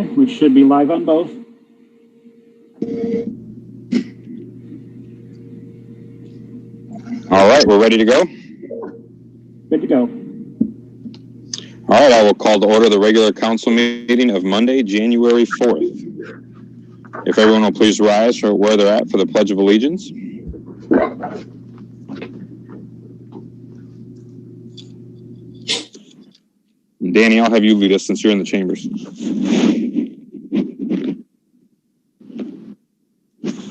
Okay, we should be live on both. All right, we're ready to go? Good to go. All right, I will call to order the regular council meeting of Monday, January 4th. If everyone will please rise for where they're at for the Pledge of Allegiance. Danny, I'll have you lead us since you're in the chambers.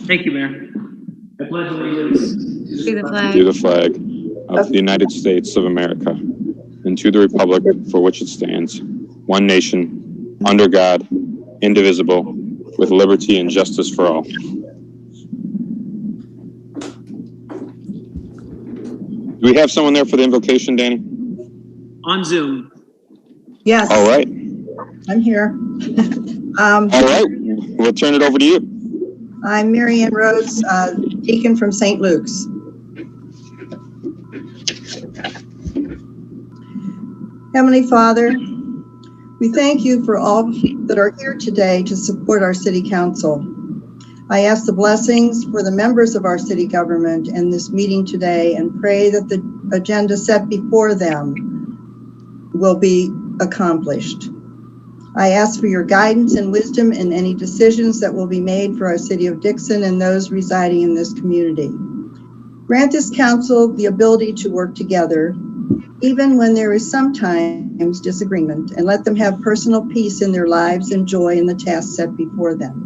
Thank you, Mayor. I pledge allegiance to the flag of the United States of America and to the republic for which it stands, one nation, under God, indivisible, with liberty and justice for all. Do we have someone there for the invocation, Danny? on Zoom. Yes. All right. I'm here. All right. We'll turn it over to you. I'm Mary Ann Rhodes, Deacon from St. Luke's. Heavenly Father, we thank you for all that are here today to support our City Council. I ask the blessings for the members of our city government in this meeting today and pray that the agenda set before them will be accomplished. I ask for your guidance and wisdom in any decisions that will be made for our city of Dixon and those residing in this community. Grant this council the ability to work together, even when there is sometimes disagreement, and let them have personal peace in their lives and joy in the tasks set before them.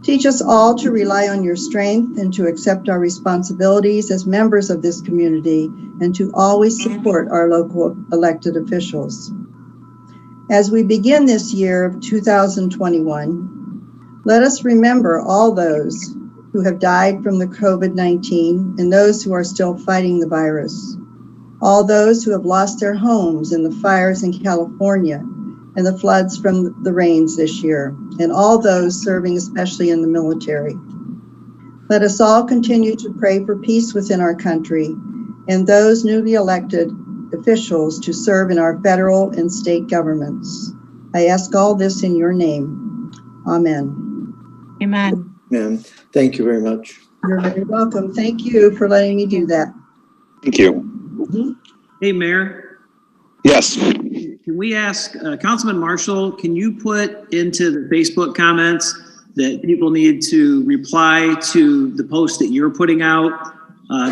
Teach us all to rely on your strength and to accept our responsibilities as members of this community and to always support our local elected officials. As we begin this year of 2021, let us remember all those who have died from the COVID-19 and those who are still fighting the virus, all those who have lost their homes in the fires in California and the floods from the rains this year, and all those serving especially in the military. Let us all continue to pray for peace within our country and those newly elected officials to serve in our federal and state governments. I ask all this in your name. Amen. Amen. Amen. Thank you very much. You're very welcome. Thank you for letting me do that. Thank you. Mm-hmm. Hey, Mayor. Yes. Can we ask Councilman Marshall, can you put into the Facebook comments that people need to reply to the post that you're putting out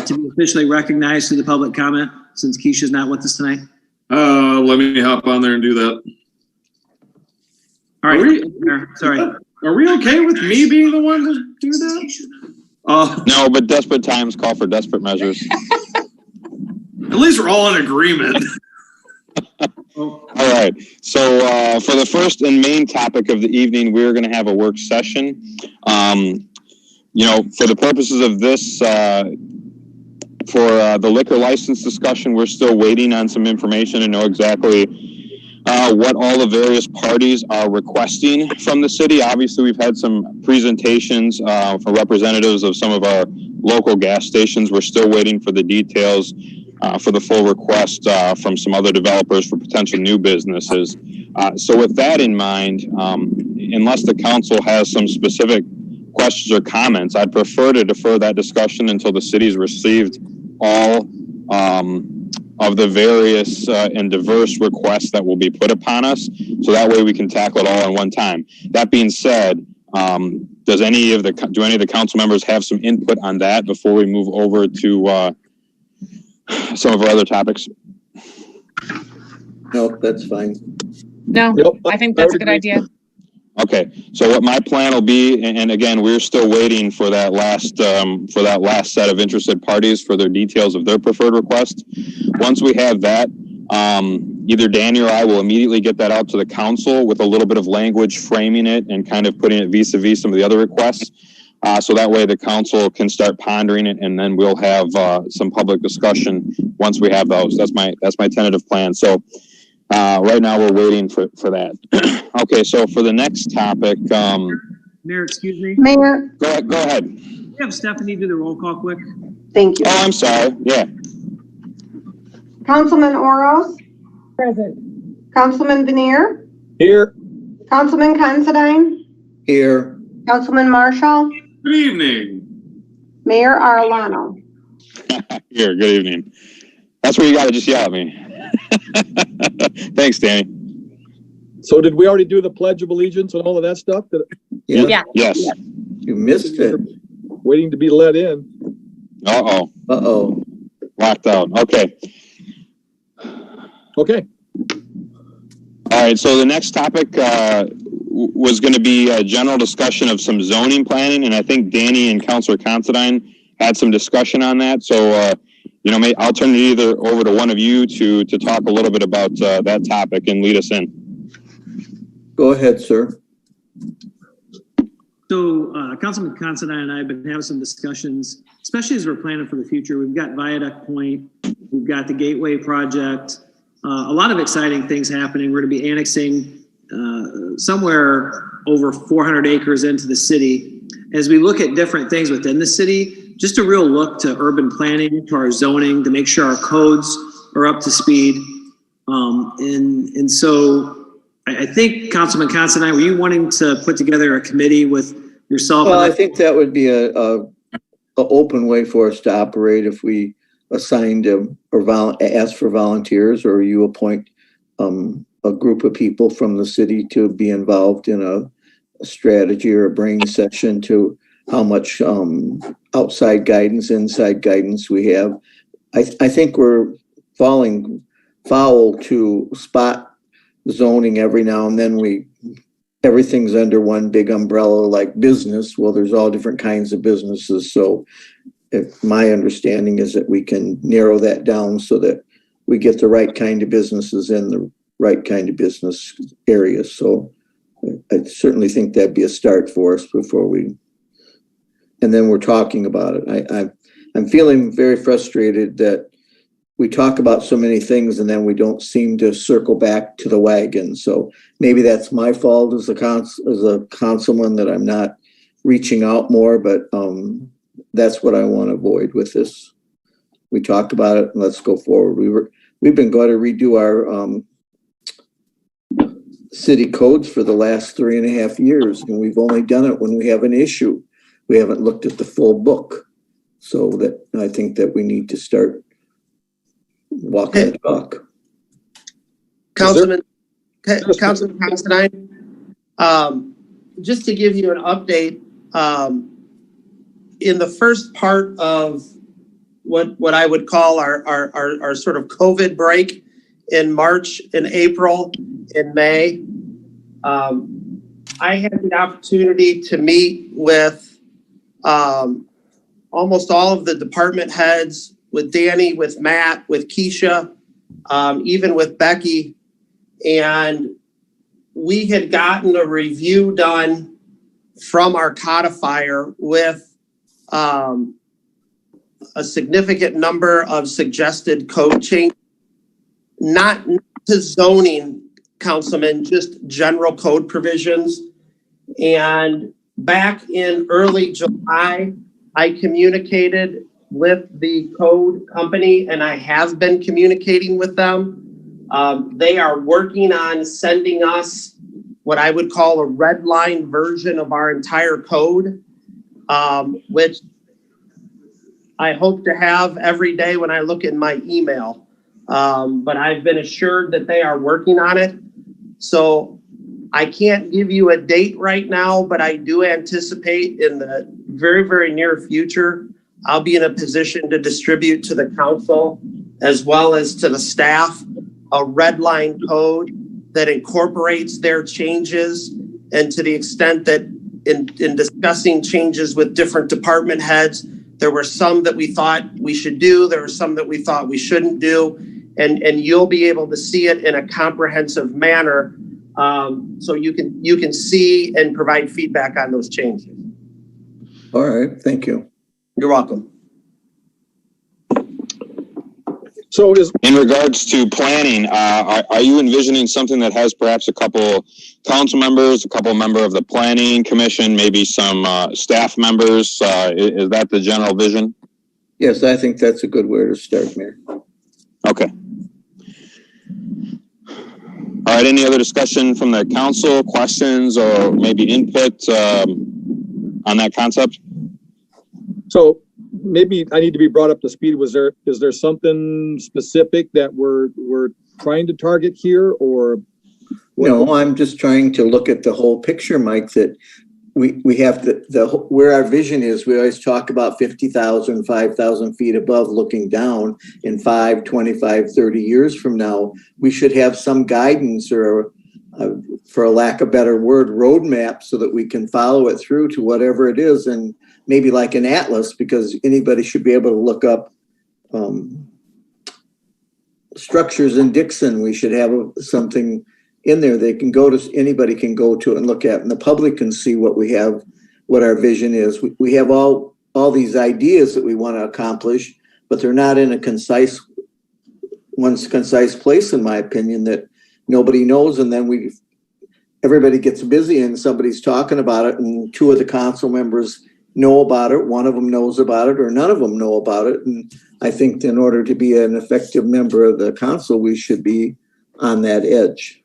to be officially recognized through the public comment, since Keisha's not with us tonight? Let me hop on there and do that. All right, Mayor, sorry. Are we okay with me being the one to do that? No, but desperate times call for desperate measures. At least we're all in agreement. All right. So for the first and main topic of the evening, we're going to have a work session. For the purposes of this, for the liquor license discussion, we're still waiting on some information to know exactly what all the various parties are requesting from the city. Obviously, we've had some presentations from representatives of some of our local gas stations. We're still waiting for the details for the full request from some other developers for potential new businesses. So with that in mind, unless the council has some specific questions or comments, I'd prefer to defer that discussion until the city's received all of the various and diverse requests that will be put upon us, so that way we can tackle it all at one time. That being said, do any of the council members have some input on that before we move over to some of our other topics? No, that's fine. No, Nope. I think that's a good idea. Okay, so what my plan will be, and again, we're still waiting for that last set of interested parties for their details of their preferred request. Once we have that, either Danny or I will immediately get that out to the council with a little bit of language framing it and kind of putting it vis-a-vis some of the other requests. So that way the council can start pondering it, and then we'll have some public discussion once we have those. That's my tentative plan. So right now we're waiting for that. Okay, so for the next topic, Mayor, excuse me. Mayor. Go ahead. Can you have Stephanie do the roll call quick? Thank you. Oh, I'm sorry. Yeah. Councilman Oros? Present. Councilman Veneer? Here. Councilman Considine, Here. Councilman Marshall, Good evening. Mayor Arlano. Here, good evening. That's where you got to just yell at me. Thanks, Danny. So did we already do the Pledge of Allegiance and all of that stuff? Yeah. Yeah. Yes. You missed it. Waiting to be let in. Uh-oh. Uh-oh. Locked out. Okay. Okay. All right. So the next topic was going to be a general discussion of some zoning planning. And I think Danny and Councilor Considine had some discussion on that. So, I'll turn it either over to one of you to talk a little bit about that topic and lead us in. Go ahead, sir. So Councilman Considine and I have been having some discussions, especially as we're planning for the future. We've got Viaduct Point, we've got the Gateway Project, a lot of exciting things happening. We're going to be annexing somewhere over 400 acres into the city. As we look at different things within the city, just a real look to urban planning, to our zoning, to make sure our codes are up to speed. And so I think, Councilman Considine, were you wanting to put together a committee with yourself? Well, I think that would be a open way for us to operate if we assigned or ask for volunteers, or you appoint a group of people from the city to be involved in a strategy or a brain session to how much outside guidance, inside guidance we have. I think we're falling foul to spot zoning every now and then. Everything's under one big umbrella like business. Well, there's all different kinds of businesses. So my understanding is that we can narrow that down so that we get the right kind of businesses in the right kind of business areas. So I certainly think that'd be a start for us and then we're talking about it. I'm feeling very frustrated that we talk about so many things and then we don't seem to circle back to the wagon. So maybe that's my fault as a councilman that I'm not reaching out more, but that's what I want to avoid with this. We talked about it and let's go forward. We've been going to redo our city codes for the last 3.5 years, and we've only done it when we have an issue. We haven't looked at the full book. So that I think that we need to start walking the talk. Councilman Considine, just to give you an update, in the first part of what I would call our sort of COVID break in March and April and May, I had the opportunity to meet with almost all of the department heads, with Danny, with Matt, with Keisha, even with Becky. And we had gotten a review done from our codifier with a significant number of suggested code changes, not to zoning, Councilman, just general code provisions. And back in early July, I communicated with the code company, and I have been communicating with them. They are working on sending us what I would call a red line version of our entire code, which I hope to have every day when I look in my email. But I've been assured that they are working on it. So I can't give you a date right now, but I do anticipate in the very, very near future, I'll be in a position to distribute to the council as well as to the staff a red line code that incorporates their changes. And to the extent that in discussing changes with different department heads, there were some that we thought we should do, there were some that we thought we shouldn't do, and you'll be able to see it in a comprehensive manner, so you can see and provide feedback on those changes. All right, thank you. You're welcome. So in regards to planning, are you envisioning something that has perhaps a couple council members, a couple member of the planning commission, maybe some staff members? Is that the general vision? Yes, I think that's a good way to start, Mayor. Okay. All All right, any other discussion from the council, questions or maybe input on that concept? So maybe I need to be brought up to speed. Is there something specific that we're trying to target here, or? No, I'm just trying to look at the whole picture, Mike, that we have where our vision is. We always talk about 50,000, 5,000 feet above looking down in 5, 25, 30 years from now. We should have some guidance or, for a lack of a better word, roadmap so that we can follow it through to whatever it is. And maybe like an atlas, because anybody should be able to look up structures in Dixon. We should have something in there they can go to, anybody can go to and look at, and the public can see what we have, what our vision is. We have all these ideas that we want to accomplish, but they're not in a concise place, in my opinion, that nobody knows. And then everybody gets busy and somebody's talking about it, and 2 of the council members know about it, 1 of them knows about it, or none of them know about it. And I think in order to be an effective member of the council, we should be on that edge.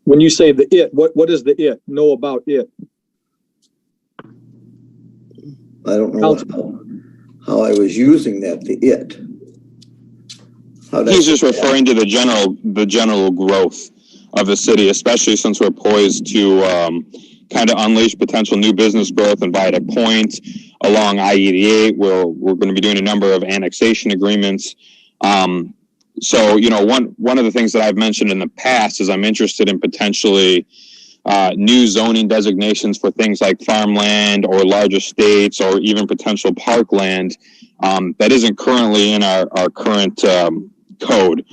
When you say the it, what is the it? Know about it? I don't know how I was using that, the it. He's just referring to the general growth of the city, especially since we're poised to kind of unleash potential new business growth. And by a point along I-88, we're going to be doing a number of annexation agreements. So, you know, one of the things that I've mentioned in the past is I'm interested in potentially new zoning designations for things like farmland or large estates or even potential parkland that isn't currently in our current code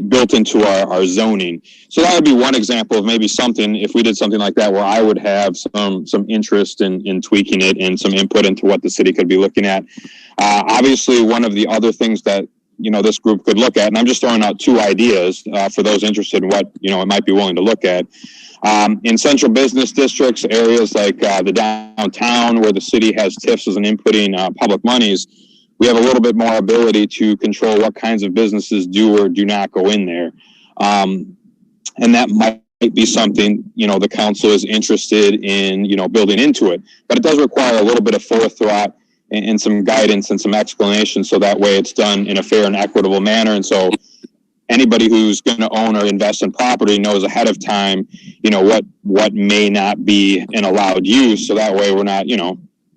built into our zoning. So that would be one example of maybe something, if we did something like that, where I would have some interest in tweaking it and some input into what the city could be looking at. Obviously, one of the other things that this group could look at, and I'm just throwing out 2 ideas for those interested in what it might be willing to look at. In central business districts, areas like the downtown, where the city has TIFs and inputting public monies, we have a little bit more ability to control what kinds of businesses do or do not go in there, and that might be something the council is interested in building into it. But it does require a little bit of forethought and some guidance and some explanation, so that way it's done in a fair and equitable manner. And so anybody who's going to own or invest in property knows ahead of time, what may not be an allowed use. So that way we're not,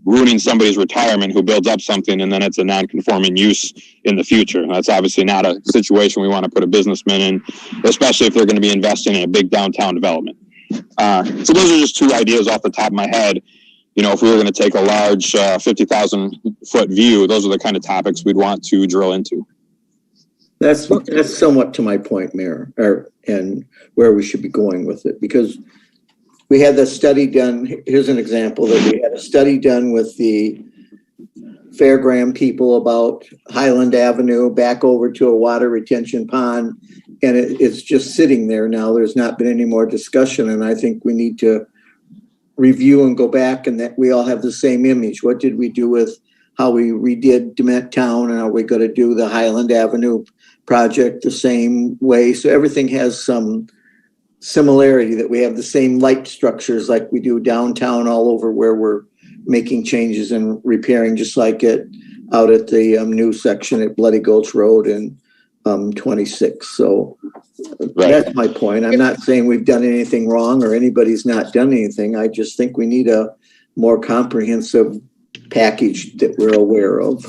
ruining somebody's retirement who builds up something and then it's a non-conforming use in the future. That's obviously not a situation we want to put a businessman in, especially if they're going to be investing in a big downtown development. So those are just 2 ideas off the top of my head. If we were going to take a large 50,000 foot view, those are the kind of topics we'd want to drill into. That's somewhat to my point, Mayor, and where we should be going with it, because we had the study done. Here's an example that we had a study done with the Fairground people about Highland Avenue back over to a water retention pond, and it's just sitting there now. There's not been any more discussion, and I think we need to review and go back, and that we all have the same image. What did we do with how we redid Dement Town, and are we going to do the Highland Avenue project the same way? So everything has some similarity, that we have the same light structures like we do downtown all over where we're making changes and repairing, just like it out at the new section at Bloody Gulch Road and 26. So that's my point. I'm not saying we've done anything wrong or anybody's not done anything. I just think we need a more comprehensive package that we're aware of.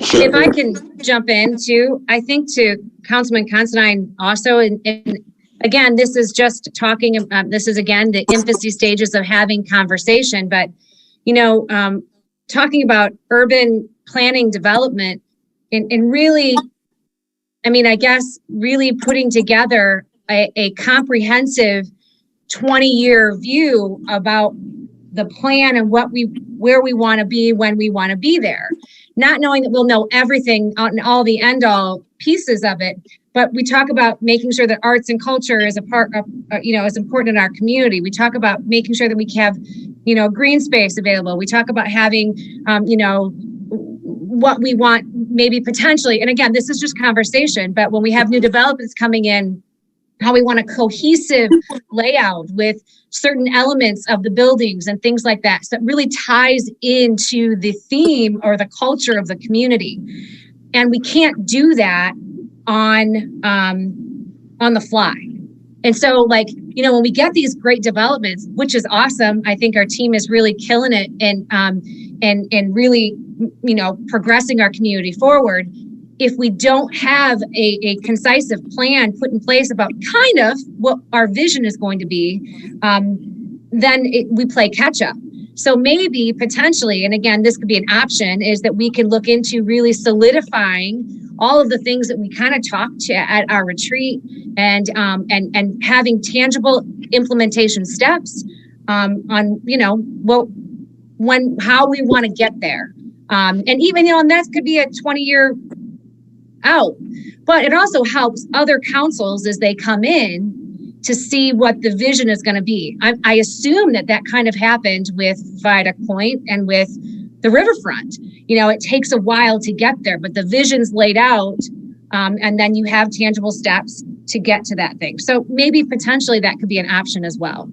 Sure. If I can jump in too, I think to Councilman Considine also, and again, this is just talking, this is again, the infancy stages of having conversation, but talking about urban planning development and really, I guess really putting together a comprehensive 20-year view about the plan and where we want to be when we want to be there. Not knowing that we'll know everything and all the end-all pieces of it, but we talk about making sure that arts and culture is a part of, is important in our community. We talk about making sure that we have, green space available. We talk about having, what we want, maybe potentially, and again, this is just conversation, but when we have new developments coming in, how we want a cohesive layout with certain elements of the buildings and things like that. So it really ties into the theme or the culture of the community. And we can't do that on the fly. And so, like, you know, when we get these great developments, which is awesome, I think our team is really killing it and really, you know, progressing our community forward. If we don't have a concise plan put in place about kind of what our vision is going to be, then we play catch up. So maybe potentially, and again, this could be an option, is that we can look into really solidifying all of the things that we kind of talked to at our retreat, and having tangible implementation steps on, you know, how we want to get there. And even, you know, and that could be a 20-year out, but it also helps other councils as they come in to see what the vision is going to be. I assume that kind of happened with Viaduct Point and with the riverfront. You know, it takes a while to get there, but the vision's laid out, and then you have tangible steps to get to that thing. So maybe potentially that could be an option as well.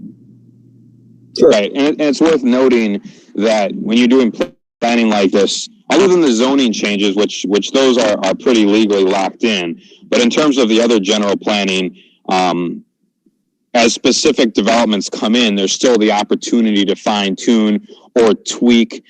Right, and it's worth noting that when you're doing planning like this, other than the zoning changes, which those are pretty legally locked in, but in terms of the other general planning, as specific developments come in, there's still the opportunity to fine tune or tweak.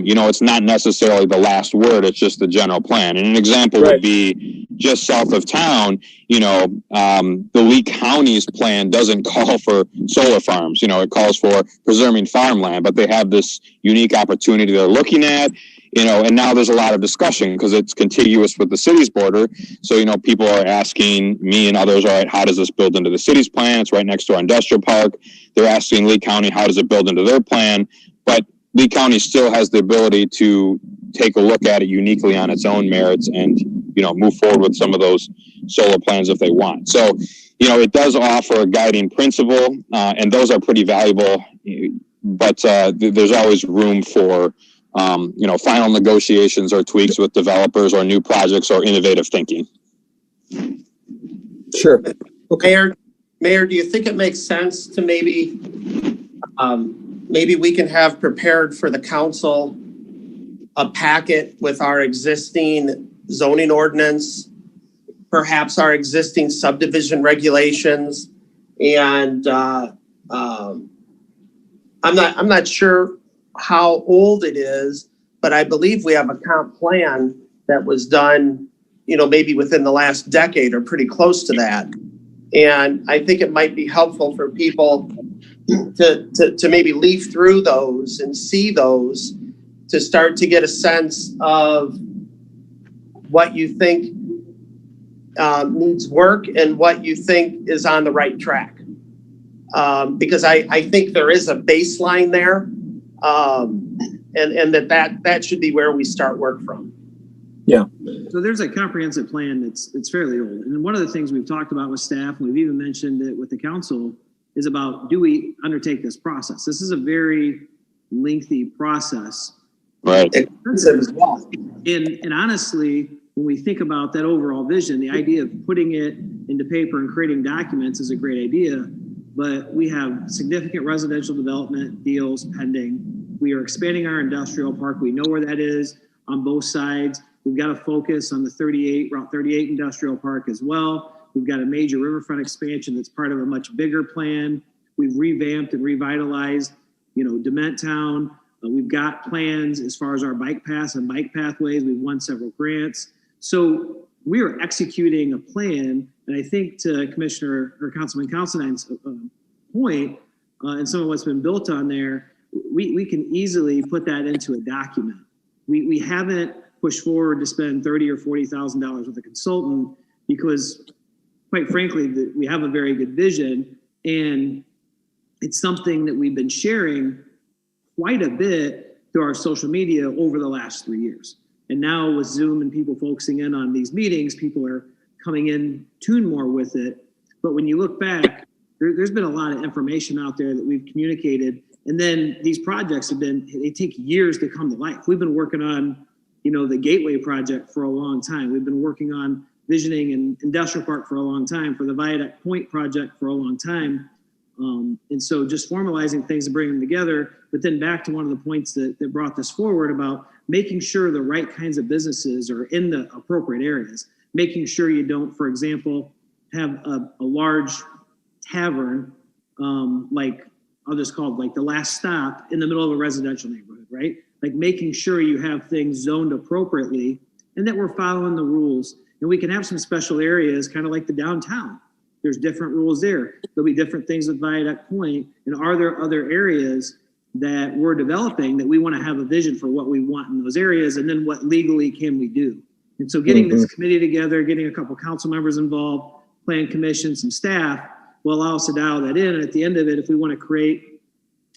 You know, it's not necessarily the last word, it's just the general plan. And an example would be just south of town, you know, the Lee County's plan doesn't call for solar farms, you know, it calls for preserving farmland, but they have this unique opportunity they're looking at. You know, and now there's a lot of discussion because it's contiguous with the city's border. So, you know, people are asking me and others, all right, how does this build into the city's plan? It's right next to our industrial park. They're asking Lee County, how does it build into their plan? But Lee County still has the ability to take a look at it uniquely on its own merits and, you know, move forward with some of those solar plans if they want. So, you know, it does offer a guiding principle, and those are pretty valuable, but there's always room for you know, final negotiations or tweaks with developers or new projects or innovative thinking. Sure. Okay. Mayor, do you think it makes sense to maybe we can have prepared for the council a packet with our existing zoning ordinance, perhaps our existing subdivision regulations, and I'm not sure how old it is, but I believe we have a comp plan that was done, you know, maybe within the last decade or pretty close to that. And I think it might be helpful for people to maybe leaf through those and see those to start to get a sense of what you think needs work and what you think is on the right track. Because I think there is a baseline there. And that should be where we start work from. Yeah. So there's a comprehensive plan that's fairly old. And one of the things we've talked about with staff, and we've even mentioned it with the council, is about, do we undertake this process? This is a very lengthy process. Right. Expensive as well. And honestly, when we think about that overall vision, the idea of putting it into paper and creating documents is a great idea. But we have significant residential development deals pending. We are expanding our industrial park. We know where that is on both sides. We've got to focus on the Route 38 industrial park as well. We've got a major riverfront expansion that's part of a much bigger plan. We've revamped and revitalized, you know, Dement Town. We've got plans as far as our bike paths and bike pathways. We've won several grants. So we are executing a plan. And I think to Commissioner or Councilman Considine's point, and some of what's been built on there, we can easily put that into a document. We haven't pushed forward to spend $30,000 or $40,000 with a consultant because, quite frankly, we have a very good vision, and it's something that we've been sharing quite a bit through our social media over the last 3 years. And now with Zoom and people focusing in on these meetings, people are coming in tune more with it. But when you look back, there's been a lot of information out there that we've communicated. And then these projects they take years to come to life. We've been working on the Gateway project for a long time. We've been working on visioning an industrial park for a long time, for the Viaduct Point project for a long time. And so just formalizing things and bringing them together, but then back to one of the points that brought this forward about making sure the right kinds of businesses are in the appropriate areas, making sure you don't, for example, have a large tavern, like I'll just call it like the Last Stop in the middle of a residential neighborhood, right? Like making sure you have things zoned appropriately and that we're following the rules. And we can have some special areas, kind of like the downtown. There's different rules there. There'll be different things with Viaduct Point. And are there other areas that we're developing that we want to have a vision for what we want in those areas? And then what legally can we do? And so getting this committee together, getting a couple council members involved, plan commission, some staff will allow us to dial that in. And at the end of it, if we want to create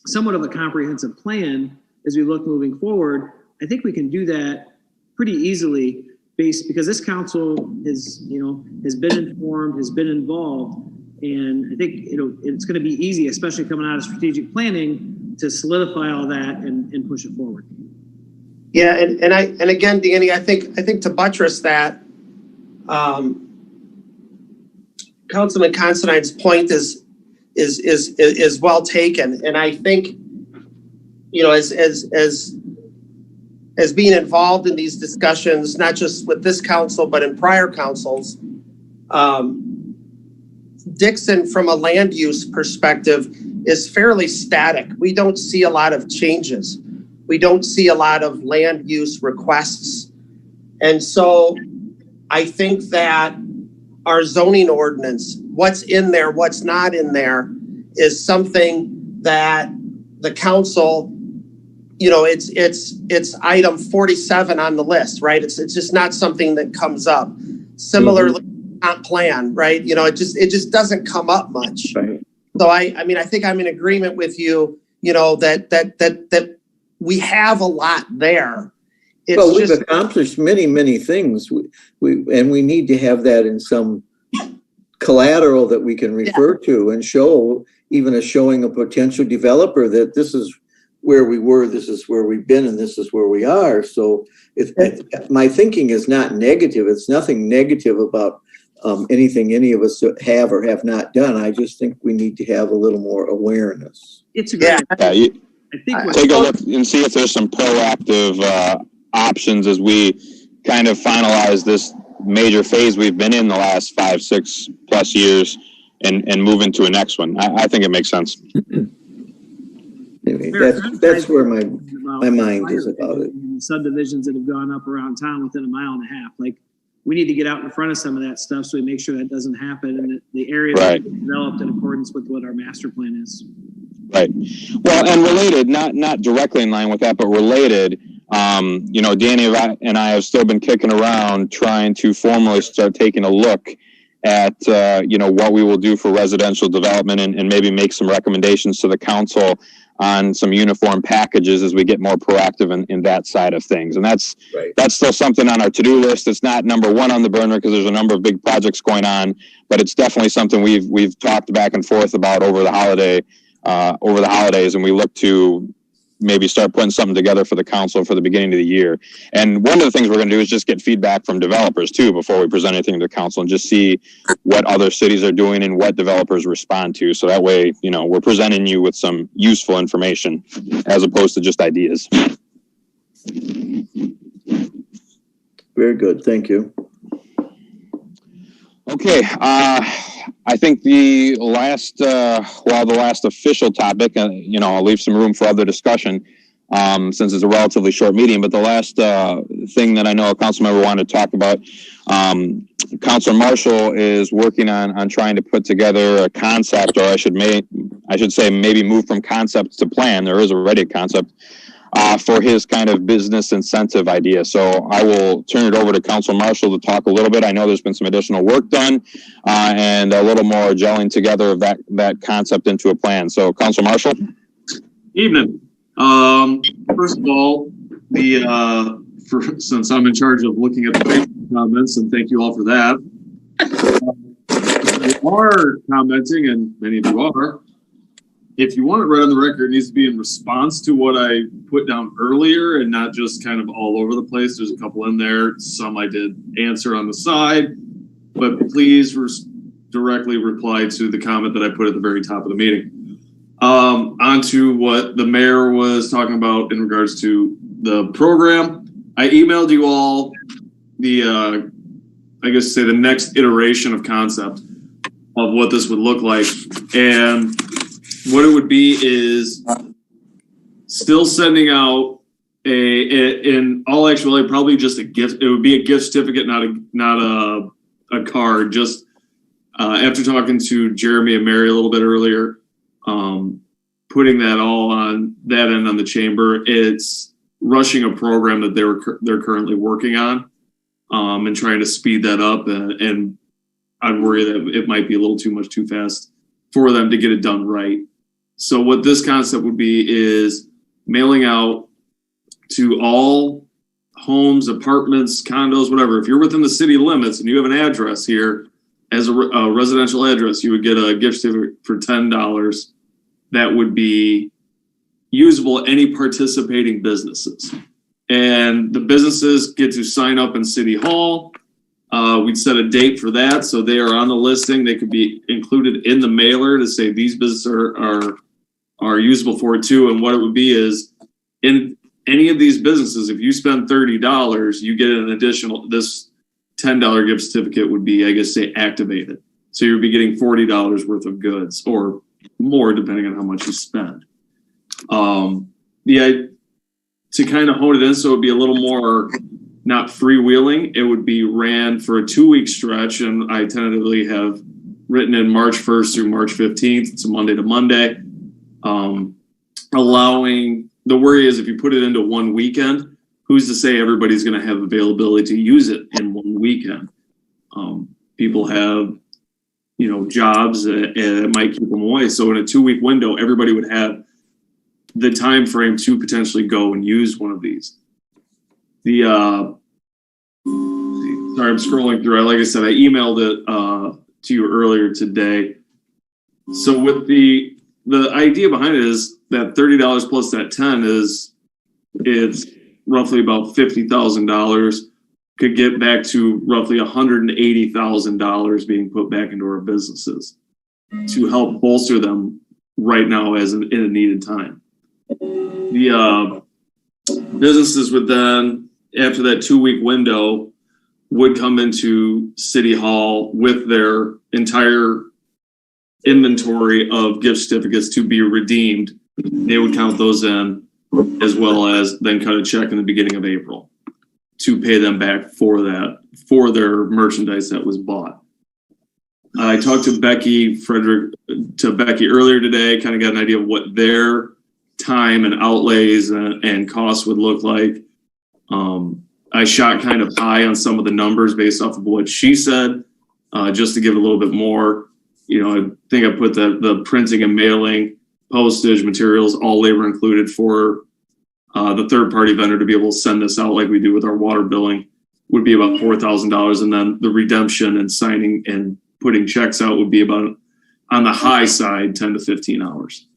somewhat of a comprehensive plan as we look moving forward, I think we can do that pretty easily because this council has been informed, has been involved, and I think it's going to be easy, especially coming out of strategic planning, to solidify all that and push it forward. Yeah, and again, Danny, I think to buttress that, Councilman Considine's point is well taken, and I think as being involved in these discussions, not just with this council, but in prior councils, Dixon, from a land use perspective, is fairly static. We don't see a lot of changes. We don't see a lot of land use requests. And so I think that our zoning ordinance, what's in there, what's not in there, is something that the council, it's item 47 on the list, right? It's just not something that comes up. Similarly, comp plan, right? It just doesn't come up much. Right. So I think I'm in agreement with you, that we have a lot there. We've accomplished many things. We need to have that in some collateral that we can refer to and show, even showing a potential developer that this is where we were, this is where we've been, and this is where we are. So my thinking is not negative. It's nothing negative about anything any of us have or have not done. I just think we need to have a little more awareness. It's a great. I think take a look and see if there's some proactive options as we kind of finalize this major phase we've been in the last 5-6+ years and move into a next one. I think it makes sense. Anyway, that's where my mind is about it. Subdivisions that have gone up around town within a mile and a half. Like, we need to get out in front of some of that stuff so we make sure that doesn't happen and that the areas are developed in accordance with what our master plan is. Right. Well, and related, not directly in line with that, but related, Danny and I have still been kicking around trying to formally start taking a look at, what we will do for residential development and maybe make some recommendations to the council on some uniform packages as we get more proactive in that side of things. And that's still something on our to-do list. It's not number one on the burner because there's a number of big projects going on, but it's definitely something we've talked back and forth about over the holidays, and we look to maybe start putting something together for the council for the beginning of the year. And one of the things we're going to do is just get feedback from developers too before we present anything to the council, and just see what other cities are doing and what developers respond to. So that way, we're presenting you with some useful information as opposed to just ideas. Very good. Thank you. Okay. I think the last official topic, I'll leave some room for other discussion since it's a relatively short meeting, but the last thing that I know a council member wanted to talk about, Councilor Marshall is working on trying to put together a concept, or I should say maybe move from concept to plan. There is already a concept for his kind of business incentive idea. So I will turn it over to Councilor Marshall to talk a little bit. I know there's been some additional work done and a little more gelling together of that concept into a plan. So Councilor Marshall. Evening. First of all, since I'm in charge of looking at the Facebook comments, and thank you all for that. You are commenting, and many of you are, if you want it right on the record, it needs to be in response to what I put down earlier and not just kind of all over the place. There's a couple in there. Some I did answer on the side, but please directly reply to the comment that I put at the very top of the meeting. On to what the mayor was talking about in regards to the program. I emailed you all the, I guess say the next iteration of concept of what this would look like. And what it would be is still sending out in all actuality, probably just a gift. It would be a gift certificate, not a card. Just after talking to Jeremy and Mary a little bit earlier, putting that all on that end on the chamber. It's rushing a program that they're currently working on, and trying to speed that up. And I'd worry that it might be a little too much too fast for them to get it done right. So what this concept would be is mailing out to all homes, apartments, condos, whatever. If you're within the city limits and you have an address here as a residential address, you would get a gift certificate for $10 that would be usable at any participating businesses. And the businesses get to sign up in City Hall. We'd set a date for that, so they are on the listing. They could be included in the mailer to say these businesses are usable for it too. And what it would be is in any of these businesses, if you spend $30, you get an additional, this $10 gift certificate would be, I guess, say activated. So you'd be getting $40 worth of goods or more, depending on how much you spend. To kind of hone it in, so it'd be a little more not freewheeling. It would be ran for a 2-week stretch, and I tentatively have written in March 1st through March 15th. It's a Monday to Monday. Allowing, the worry is if you put it into one weekend, who's to say everybody's going to have availability to use it in one weekend? People have, jobs and it might keep them away. So in a 2-week window, everybody would have the time frame to potentially go and use one of these. Sorry, I'm scrolling through. Like I said, I emailed it to you earlier today. So with the idea behind it is that $30 plus that 10 it's roughly about $50,000, could get back to roughly $180,000 being put back into our businesses to help bolster them right now in a needed time. The businesses would then, after that 2-week window, would come into City Hall with their entire inventory of gift certificates to be redeemed. They would count those in, as well as then cut a check in the beginning of April to pay them back for their merchandise that was bought. I talked to Becky earlier today, kind of got an idea of what their time and outlays and costs would look like. I shot kind of high on some of the numbers based off of what she said, just to give a little bit more. I think I put the printing and mailing, postage, materials, all labor included for the third-party vendor to be able to send this out like we do with our water billing would be about $4,000. And then the redemption and signing and putting checks out would be about, on the high side, 10 to 15 hours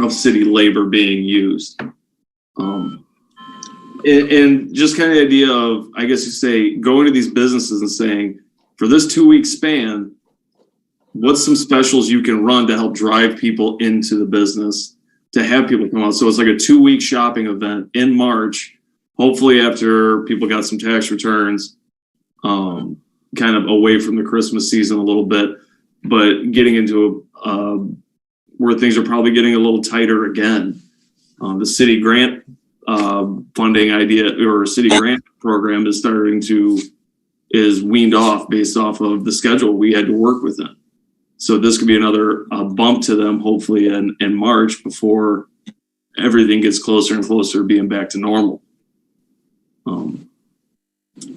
of city labor being used. And just kind of the idea of, I guess you say, going to these businesses and saying, for this 2-week span, what's some specials you can run to help drive people into the business, to have people come out? So it's like a 2-week shopping event in March, hopefully after people got some tax returns, kind of away from the Christmas season a little bit, but getting into where things are probably getting a little tighter again. The city grant funding idea or city grant program is weaned off based off of the schedule we had to work within. So this could be another bump to them, hopefully in March, before everything gets closer and closer to being back to normal.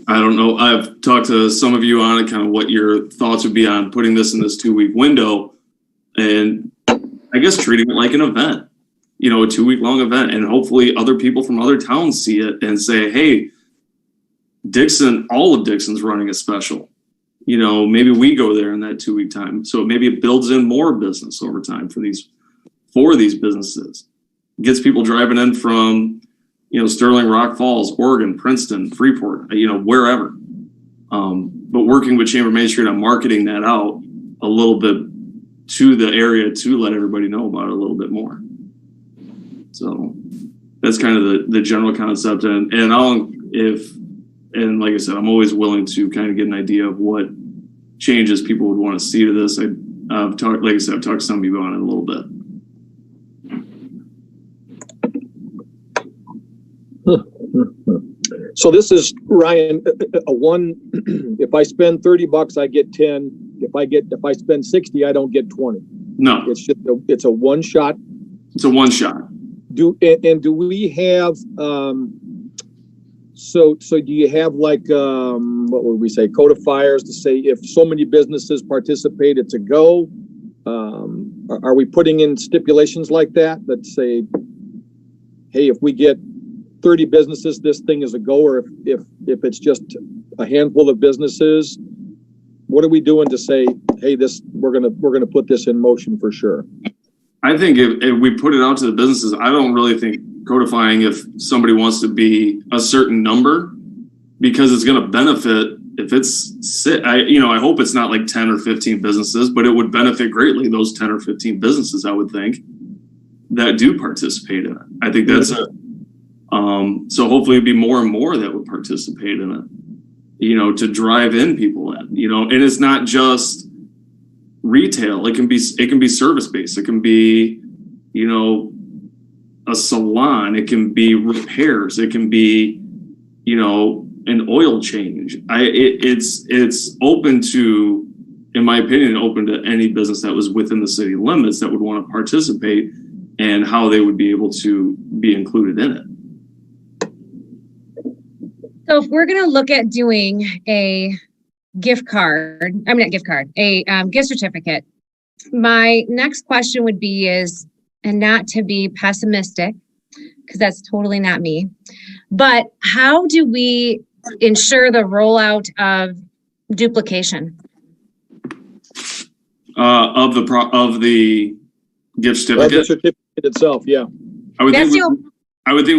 I don't know. I've talked to some of you on it, kind of what your thoughts would be on putting this in this 2-week window, and I guess treating it like an event, a 2-week long event, and hopefully other people from other towns see it and say, hey, Dixon, all of Dixon's running a special. maybe we go there in that 2-week time. So maybe it builds in more business over time for these businesses. It gets people driving in from, Sterling, Rock Falls, Oregon, Princeton, Freeport, wherever. But working with Chamber Main Street on marketing that out a little bit to the area to let everybody know about it a little bit more. So that's kind of the general concept. And like I said, I'm always willing to kind of get an idea of what changes people would want to see to this. I've talked to some people on it a little bit. So this is, Ryan, a one, if I spend $30, I get 10. If I spend 60, I don't get 20. No, it's a one shot. It's a one shot. Do we have, so do you have like, what would we say, codifiers to say if so many businesses participate, it's a go? Are we putting in stipulations like that say, hey, if we get 30 businesses, this thing is a go, or if it's just a handful of businesses, what are we doing to say, hey, we're gonna put this in motion for sure? I think if we put it out to the businesses, I don't really think codifying if somebody wants to be a certain number, because it's going to benefit if it's I hope it's not like 10 or 15 businesses, but it would benefit greatly those 10 or 15 businesses, I would think, that do participate in it. I think that's it. So hopefully it'd be more and more that would participate in it, to drive in people in, and it's not just retail. It can be service based. It can be, a salon. It can be repairs. It can be, an oil change. It's open to, in my opinion, open to any business that was within the city limits that would want to participate, and how they would be able to be included in it. So if we're going to look at doing a gift certificate, my next question would be and not to be pessimistic, because that's totally not me, but how do we ensure the rollout of duplication? Of the gift certificate? Of the certificate itself, yeah. I would think we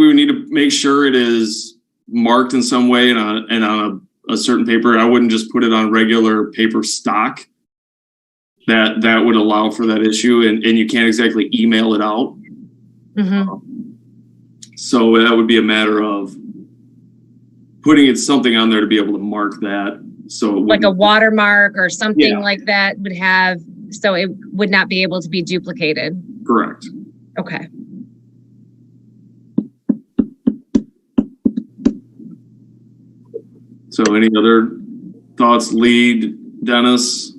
would need to make sure it is marked in some way and on a certain paper. I wouldn't just put it on regular paper stock. That would allow for that issue, and you can't exactly email it out. Mm-hmm. So that would be a matter of putting something on there to be able to mark that. So like a watermark or something like that would have, so it would not be able to be duplicated. Correct. Okay. So any other thoughts, Lead, Dennis?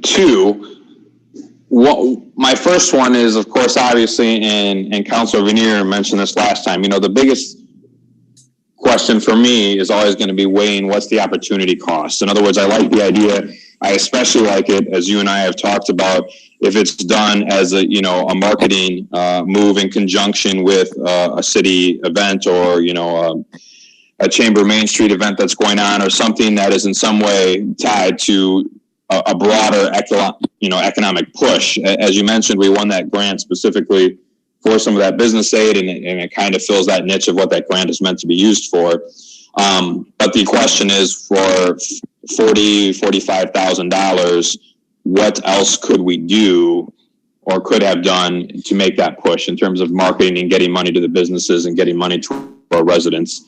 Two. My first one is, of course, obviously, and Councilor Veneer mentioned this last time, the biggest question for me is always going to be weighing what's the opportunity cost. In other words, I like the idea. I especially like it, as you and I have talked about, if it's done as a marketing move in conjunction with a city event, or, a Chamber Main Street event that's going on, or something that is in some way tied to a broader economic push. As you mentioned, we won that grant specifically for some of that business aid, and it kind of fills that niche of what that grant is meant to be used for. But the question is, for $45,000, what else could we do or could have done to make that push in terms of marketing and getting money to the businesses and getting money to our residents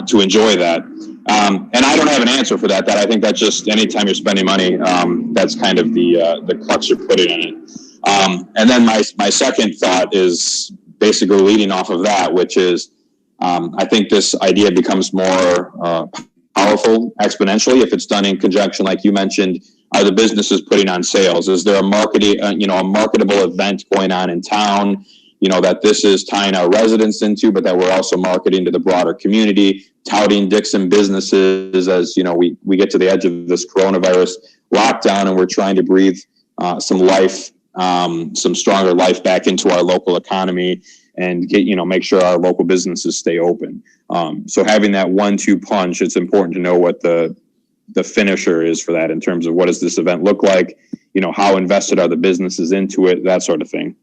to enjoy that? And I don't have an answer for that. I think that's just anytime you're spending money, that's kind of the crux you're putting in it. And then my second thought is basically leading off of that, which is I think this idea becomes more powerful exponentially if it's done in conjunction, like you mentioned. Are the businesses putting on sales? Is there a marketable event going on in town, that this is tying our residents into, but that we're also marketing to the broader community, touting Dixon businesses as, we get to the edge of this coronavirus lockdown and we're trying to breathe some life, some stronger life back into our local economy, and get, make sure our local businesses stay open. So having that 1-2 punch, it's important to know what the finisher is for that in terms of what does this event look like, how invested are the businesses into it, that sort of thing.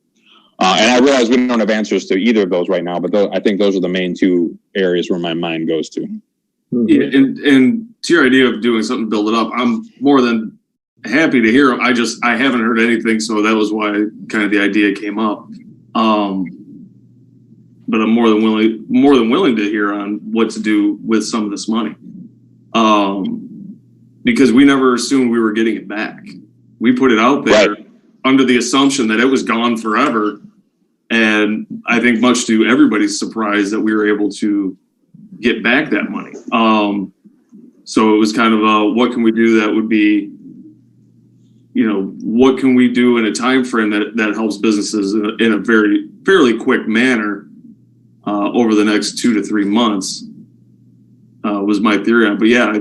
And I realize we don't have answers to either of those right now, but I think those are the main two areas where my mind goes to. Yeah, and to your idea of doing something to build it up, I'm more than happy to hear. I haven't heard anything, so that was why kind of the idea came up. But I'm more than willing to hear on what to do with some of this money. Because we never assumed we were getting it back. We put it out there under the assumption that it was gone forever. And I think much to everybody's surprise that we were able to get back that money. So it was kind of what can we do that would be, what can we do in a time frame that helps businesses in a fairly quick manner over the next 2 to 3 months was my theory on it. But yeah,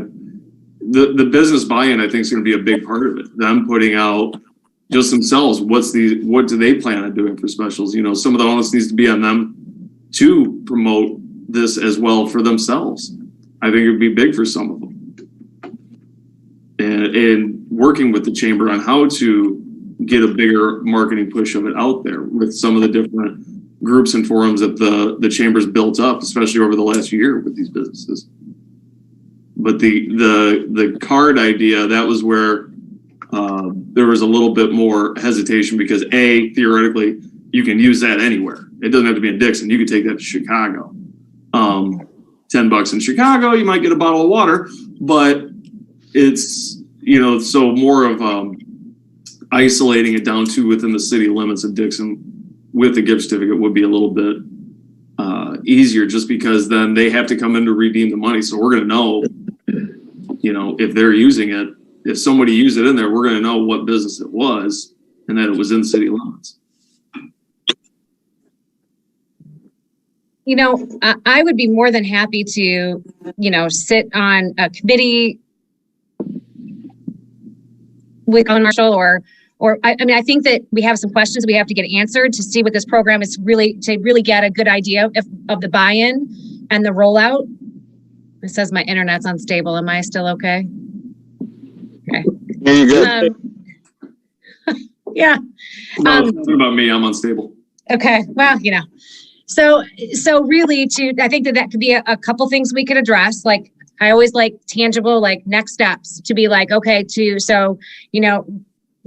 the business buy-in I think is going to be a big part of it. Them putting out just themselves, what do they plan on doing for specials? Some of the onus needs to be on them to promote this as well for themselves. I think it would be big for some of them. And working with the chamber on how to get a bigger marketing push of it out there with some of the different groups and forums that the chamber's built up, especially over the last year with these businesses. But the card idea, that was where there was a little bit more hesitation because theoretically you can use that anywhere. It doesn't have to be in Dixon. You could take that to Chicago. $10 in Chicago, you might get a bottle of water, but it's, so more of isolating it down to within the city limits of Dixon with the gift certificate would be a little bit easier just because then they have to come in to redeem the money. So we're going to know, if they're using it, if somebody used it in there, we're going to know what business it was and that it was in city limits. I would be more than happy to, sit on a committee with Ellen Marshall or I think that we have some questions we have to get answered to see what this program is to really get a good idea of the buy-in and the rollout. It says my internet's unstable. Am I still okay? Okay. There you go. Yeah. No, it's not about me. I'm unstable. Okay. Well, So really I think that could be a couple things we could address. Like I always like tangible, like next steps to be like, okay,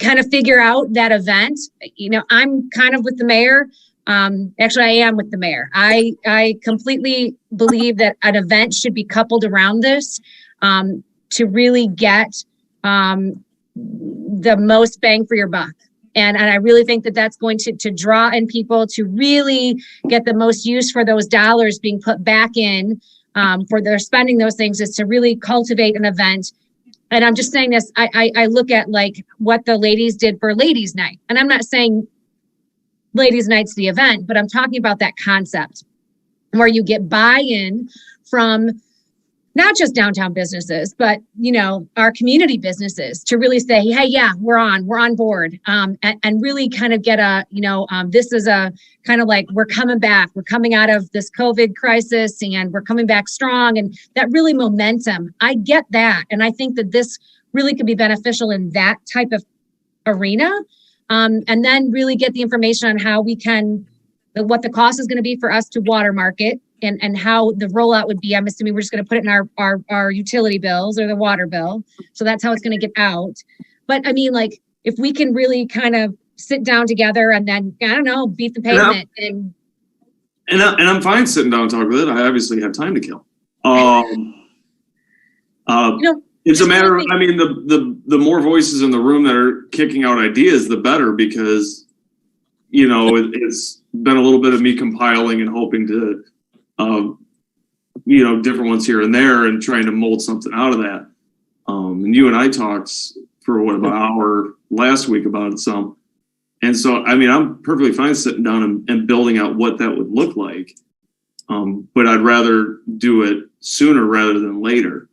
kind of figure out that event. I'm kind of with the mayor. Actually, I am with the mayor. I completely believe that an event should be coupled around this to really get the most bang for your buck. And I really think that that's going to draw in people to really get the most use for those dollars being put back in for their spending those things is to really cultivate an event. And I'm just saying this, I look at like what the ladies did for Ladies Night. And I'm not saying Ladies Night's the event, but I'm talking about that concept where you get buy-in from not just downtown businesses, but, our community businesses to really say, hey, yeah, we're on board. And really kind of get this is a kind of like, we're coming back, we're coming out of this COVID crisis and we're coming back strong. And that really momentum, I get that. And I think that this really could be beneficial in that type of arena. And then really get the information on how we can, what the cost is going to be for us to water market. And how the rollout would be. I'm assuming we're just going to put it in our utility bills or the water bill. So that's how it's going to get out. But I mean, like, if we can really kind of sit down together and then, I don't know, beat the pavement. And I'm fine sitting down and talking with it. I obviously have time to kill. It's a matter of, the more voices in the room that are kicking out ideas, the better, because, it's been a little bit of me compiling and hoping to, different ones here and there and trying to mold something out of that. And you and I talked for about an hour last week about it some. And so, I'm perfectly fine sitting down and building out what that would look like. But I'd rather do it sooner rather than later.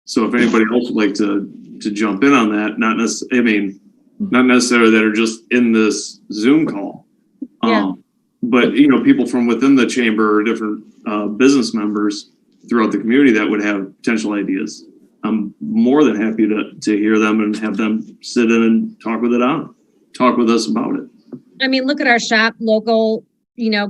So if anybody else would like to jump in on that, not necessarily that are just in this Zoom call. Yeah. but you know, people from within the chamber or different business members throughout the community that would have potential ideas. I'm more than happy to hear them and have them sit in and talk with us about it. I mean, look at our shop local,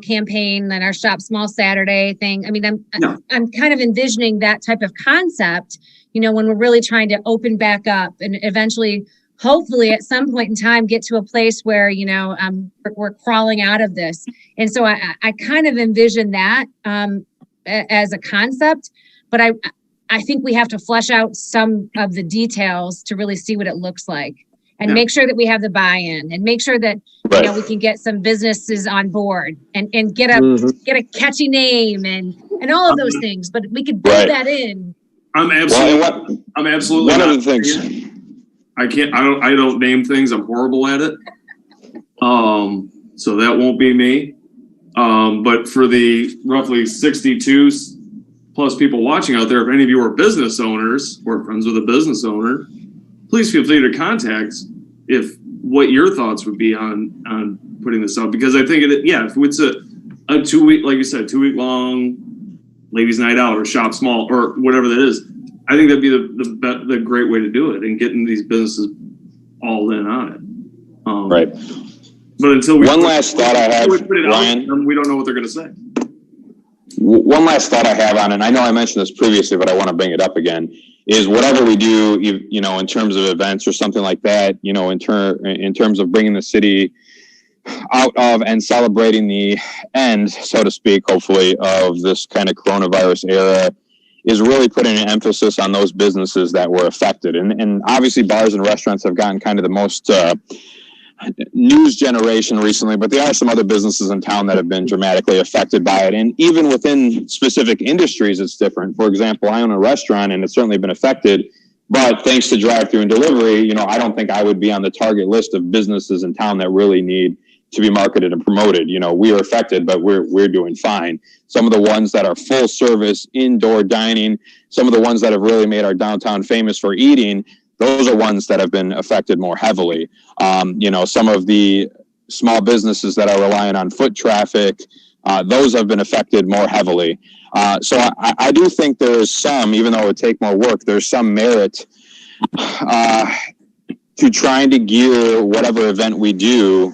campaign and our shop small Saturday thing. I mean, I'm kind of envisioning that type of concept, when we're really trying to open back up and eventually, hopefully at some point in time, get to a place where, we're crawling out of this. And so I kind of envision that as a concept, but I think we have to flesh out some of the details to really see what it looks like and make sure that we have the buy-in and make sure that, we can get some businesses on board and get a catchy name and all of those things, but we could build that in. I'm absolutely one of the things. I don't name things. I'm horrible at it. So that won't be me. But for the roughly 62 plus people watching out there, if any of you are business owners or friends with a business owner, please feel free to contact what your thoughts would be on putting this out, because I think if it's a 2 week, like you said, 2 week long ladies night out or shop small or whatever that is, I think that'd be the great way to do it and getting these businesses all in on it. Right. But until we last thought I have, Ryan, we don't know what they're going to say. One last thought I have on it, and I know I mentioned this previously, but I want to bring it up again, is whatever we do, in terms of events or something like that, in terms of bringing the city out of and celebrating the end, so to speak, hopefully, of this kind of coronavirus era, is really putting an emphasis on those businesses that were affected. And obviously bars and restaurants have gotten kind of the most news generation recently, but there are some other businesses in town that have been dramatically affected by it. And even within specific industries, it's different. For example, I own a restaurant and it's certainly been affected, but thanks to drive-through and delivery, I don't think I would be on the target list of businesses in town that really need to be marketed and promoted. We are affected, but we're doing fine. Some of the ones that are full service, indoor dining, some of the ones that have really made our downtown famous for eating, those are ones that have been affected more heavily. Some of the small businesses that are relying on foot traffic, those have been affected more heavily. So I do think there is some, even though it would take more work, there's some merit to trying to gear whatever event we do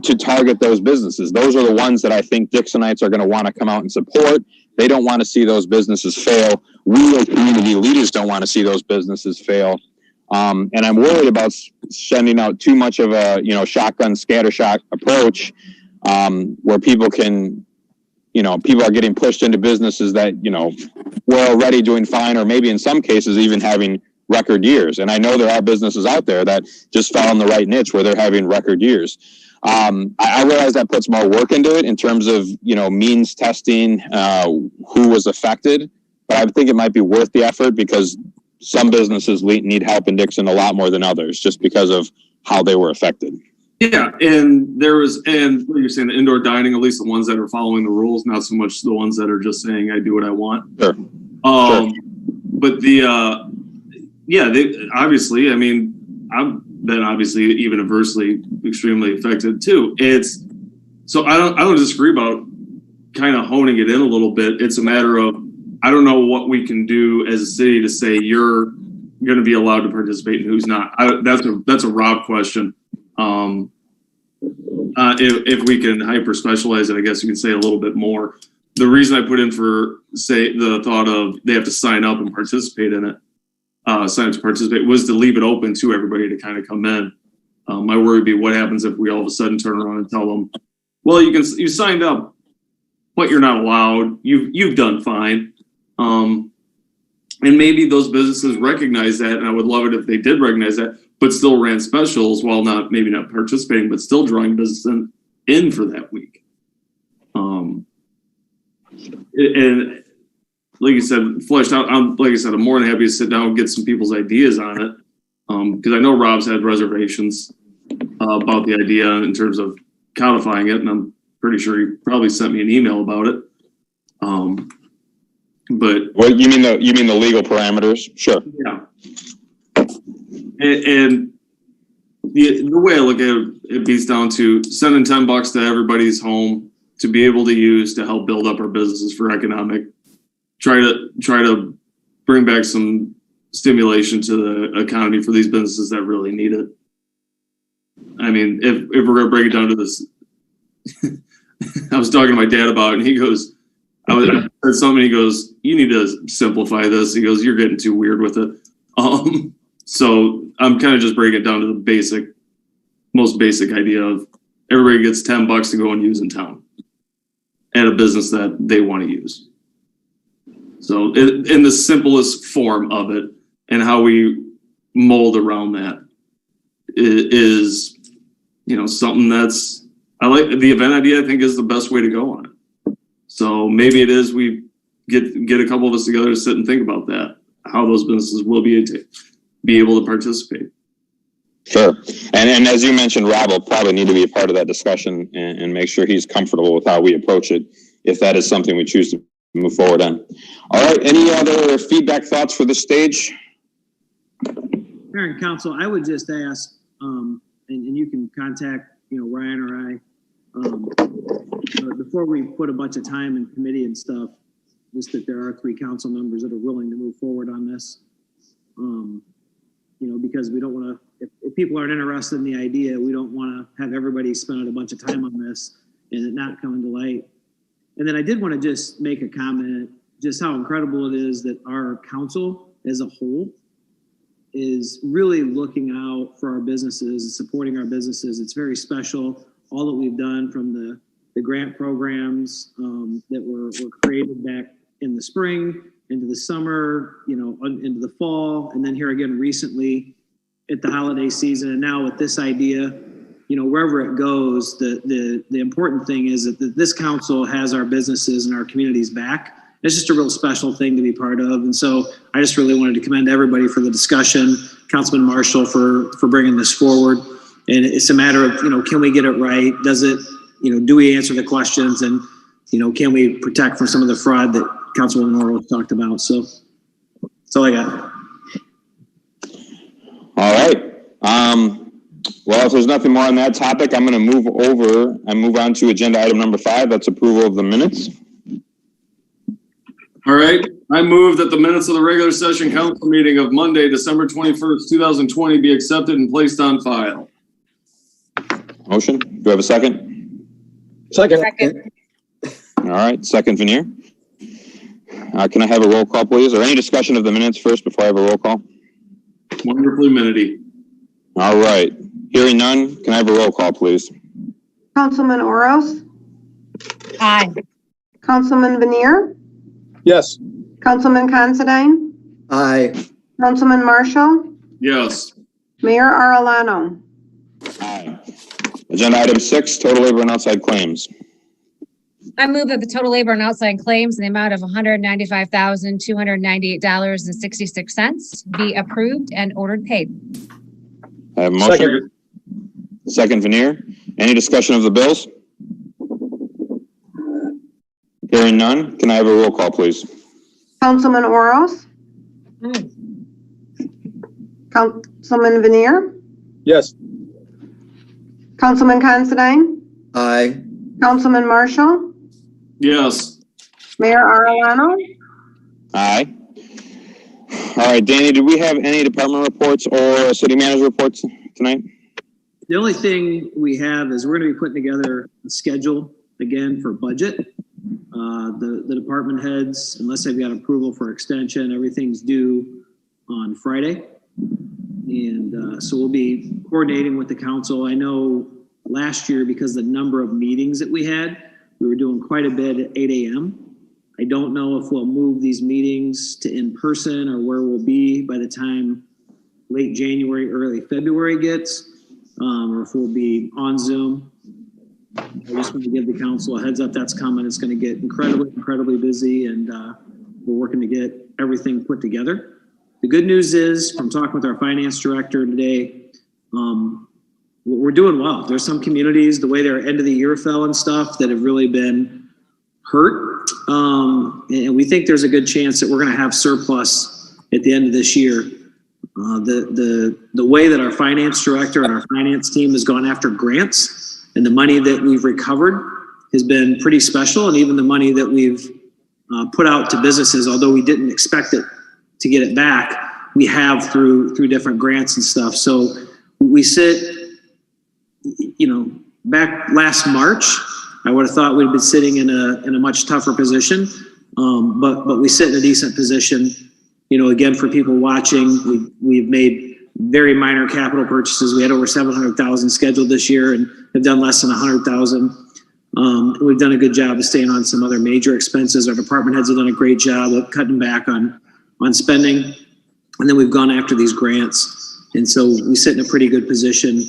to target those businesses. Those are the ones that I think Dixonites are going to want to come out and support. They don't want to see those businesses fail. We as community leaders don't want to see those businesses fail. And I'm worried about sending out too much of a, shotgun scattershot approach, where people can, people are getting pushed into businesses that, were already doing fine, or maybe in some cases even having record years. And I know there are businesses out there that just fell in the right niche where they're having record years. I realize that puts more work into it in terms of, means testing, who was affected, but I think it might be worth the effort because some businesses need help in Dixon a lot more than others just because of how they were affected. Yeah, and what you're saying, the indoor dining, at least the ones that are following the rules, not so much the ones that are just saying, I do what I want. Sure. But obviously, I mean, I've been obviously even adversely extremely affected too. So I don't disagree about kind of honing it in a little bit. It's a matter of, I don't know what we can do as a city to say you're going to be allowed to participate and who's not. That's a Rob question. If we can hyper specialize it, I guess you can say a little bit more. The reason I put in for the thought of they have to sign up and participate in it, was to leave it open to everybody to kind of come in. My worry would be what happens if we all of a sudden turn around and tell them, well, you signed up, but you're not allowed. You've done fine. And maybe those businesses recognize that, and I would love it if they did recognize that, but still ran specials while maybe not participating, but still drawing business in for that week. And like you said, fleshed out. I'm more than happy to sit down and get some people's ideas on it, because I know Rob's had reservations about the idea in terms of codifying it, and I'm pretty sure he probably sent me an email about it. But well, you mean the legal parameters? Sure. Yeah. And the way I look at it, it beats down to sending $10 to everybody's home to be able to use to help build up our businesses for economic. Try to bring back some stimulation to the economy for these businesses that really need it. I mean, if we're gonna break it down to this, I was talking to my dad about it, and he goes, I said something, he goes, you need to simplify this. He goes, you're getting too weird with it. So I'm kind of just breaking it down to the most basic idea of everybody gets $10 to go and use in town at a business that they want to use. So in the simplest form of it, and how we mold around that is, something that's, I like the event idea. I think is the best way to go on it. So maybe it is we get a couple of us together to sit and think about that, how those businesses will be able to participate. Sure. And as you mentioned, Rob will probably need to be a part of that discussion and make sure he's comfortable with how we approach it, if that is something we choose to move forward on. All right. Any other feedback, thoughts for this stage? Mayor and Council, I would just ask, and you can contact, Ryan or I, before we put a bunch of time in committee and stuff, just that there are 3 council members that are willing to move forward on this. Because we don't want to, if people aren't interested in the idea, we don't want to have everybody spend a bunch of time on this and it not come to light. And then I did want to just make a comment, just how incredible it is that our council as a whole is really looking out for our businesses and supporting our businesses. It's very special, all that we've done from the grant programs that were created back in the spring, into the summer, into the fall, and then here again recently at the holiday season. And now with this idea, wherever it goes, the important thing is that this council has our businesses and our communities back. It's just a real special thing to be part of. And so I just really wanted to commend everybody for the discussion, Councilman Marshall for bringing this forward. And it's a matter of, can we get it right? Does it, do we answer the questions? And, can we protect from some of the fraud that Councilwoman Orwell talked about? So that's all I got. All right. Well, if there's nothing more on that topic, I'm going to move on to agenda item number 5. That's approval of the minutes. All right. I move that the minutes of the regular session council meeting of Monday, December 21st, 2020 be accepted and placed on file. Motion. Do I have a second? Second. All right. Second, Veneer. Can I have a roll call, please? Or any discussion of the minutes first before I have a roll call? Wonderfully minutey. All right. Hearing none, can I have a roll call, please? Councilman Oros, Aye. Councilman Veneer, Yes. Councilman Considine, Aye. Councilman Marshall, Yes. Mayor Arellano. Aye. Agenda item 6, total labor and outside claims. I move that the total labor and outside claims in the amount of $195,298.66 be approved and ordered paid. I have a motion. Second, Veneer. Any discussion of the bills? Hearing none, can I have a roll call, please? Councilman Oros, Councilman Veneer, Yes. Councilman Considine, Aye. Councilman Marshall, Yes. Mayor Arellano. Aye. All right, Danny, do we have any department reports or city manager reports tonight? The only thing we have is we're going to be putting together a schedule again for budget. The department heads, unless they've got approval for extension, everything's due on Friday. And so we'll be coordinating with the council. I know last year, because the number of meetings that we were doing quite a bit at 8 a.m. I don't know if we'll move these meetings to in person or where we'll be by the time late January, early February gets, or if we'll be on Zoom. I just want to give the council a heads up that's coming. It's going to get incredibly busy, and we're working to get everything put together. The good news is, from talking with our finance director today, we're doing well. There's some communities, the way their end of the year fell and stuff, that have really been hurt. And we think there's a good chance that we're going to have surplus at the end of this year. the way that our finance director and our finance team has gone after grants and the money that we've recovered has been pretty special. And even the money that we've put out to businesses, although we didn't expect it to get it back, we have through different grants and stuff. So we sit, back last March, I would have thought we'd been sitting in a much tougher position. But we sit in a decent position. Again, for people watching, we've made very minor capital purchases. We had over 700,000 scheduled this year and have done less than 100,000. We've done a good job of staying on some other major expenses. Our department heads have done a great job of cutting back on spending. And then we've gone after these grants. And so we sit in a pretty good position,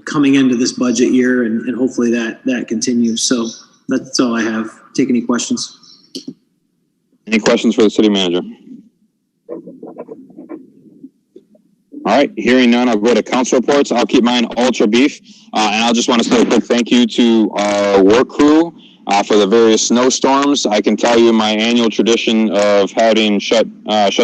coming into this budget year, and hopefully that continues. So that's all I have. Take any questions. Any questions for the city manager? All right, hearing none, I'll go to council reports. I'll keep mine ultra brief. And I'll just want to say a quick thank you to our work crew for the various snowstorms. I can tell you my annual tradition of having shut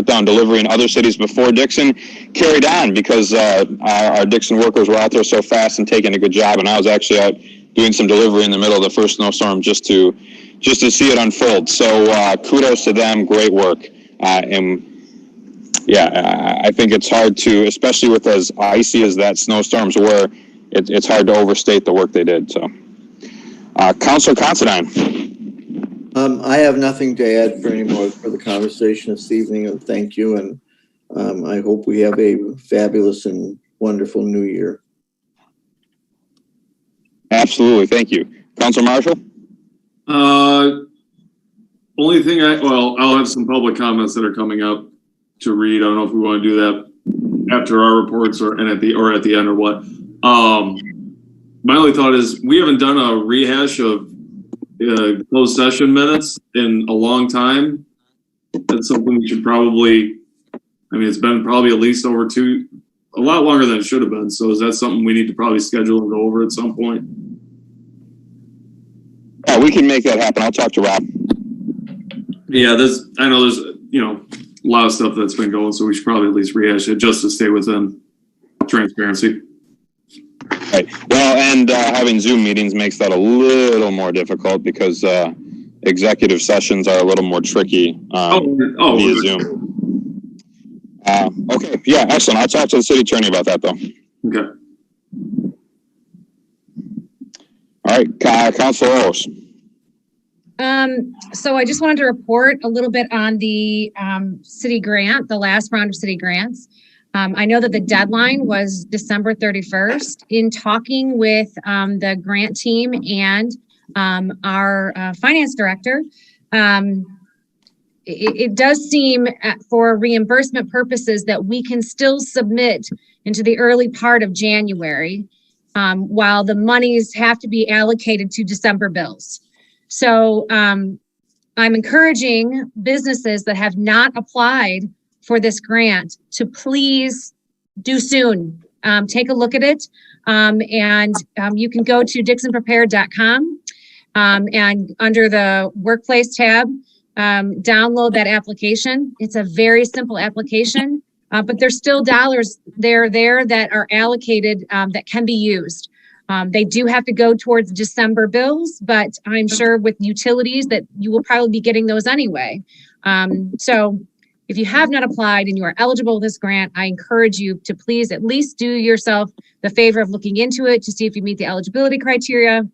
down delivery in other cities before Dixon carried on because our Dixon workers were out there so fast and taking a good job. And I was actually out doing some delivery in the middle of the first snowstorm just to see it unfold. So kudos to them, great work. I think it's hard to, especially with as icy as that snowstorms were, it's hard to overstate the work they did. So, Councilor Considine. I have nothing to add for the conversation this evening, and thank you. And I hope we have a fabulous and wonderful new year. Absolutely, thank you, Councilor Marshall. Only thing I'll have some public comments that are coming up to read. I don't know if we want to do that after our reports or at the end or what. My only thought is we haven't done a rehash of closed session minutes in a long time. That's something we should probably, it's been probably at least a lot longer than it should have been. So is that something we need to probably schedule and go over at some point? Yeah, we can make that happen. I'll talk to Rob. Yeah, I know there's, a lot of stuff that's been going, so we should probably at least rehash it just to stay within transparency. Right. Well, and having Zoom meetings makes that a little more difficult because executive sessions are a little more tricky via Zoom. Okay. Yeah, excellent. I'll talk to the city attorney about that, though. Okay. All right, Councilor Owens. So I just wanted to report a little bit on the city grant, the last round of city grants. I know that the deadline was December 31st. In talking with the grant team and our finance director, it does seem for reimbursement purposes that we can still submit into the early part of January while the monies have to be allocated to December bills. So I'm encouraging businesses that have not applied for this grant to please do soon. Take a look at it. And you can go to dixonprepared.com and under the workplace tab, download that application. It's a very simple application, but there's still dollars there that are allocated that can be used. They do have to go towards December bills, but I'm sure with utilities that you will probably be getting those anyway. So if you have not applied and you are eligible for this grant, I encourage you to please at least do yourself the favor of looking into it to see if you meet the eligibility criteria.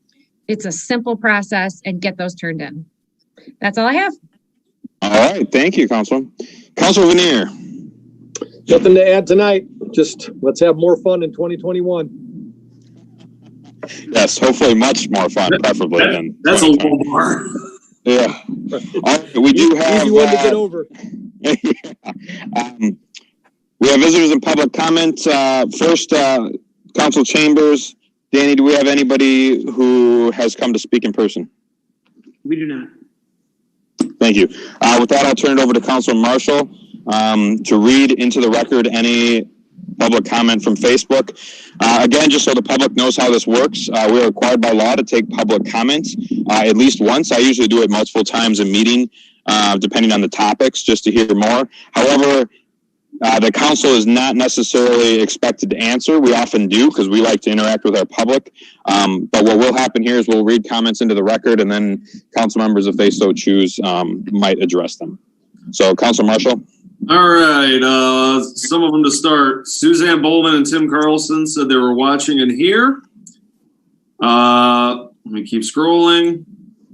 It's a simple process and get those turned in. That's all I have. All right. Thank you, Councilor. Councilor Veneer. Nothing to add tonight. Just let's have more fun in 2021. Yes, hopefully much more fun, preferably than. That's a low bar. Yeah. All right, we do have. Easy one to get over. We have visitors and public comment. First, Council Chambers. Danny, do we have anybody who has come to speak in person? We do not. Thank you. With that, I'll turn it over to Councilor Marshall to read into the record any public comment from Facebook. Again, just so the public knows how this works, we are required by law to take public comments at least once. I usually do it multiple times a meeting, depending on the topics, just to hear more. However, the council is not necessarily expected to answer. We often do because we like to interact with our public. But what will happen here is we'll read comments into the record, and then council members, if they so choose, might address them. So, Council Marshall. All right, some of them to start. Suzanne Bowman and Tim Carlson said they were watching and here. Let me keep scrolling.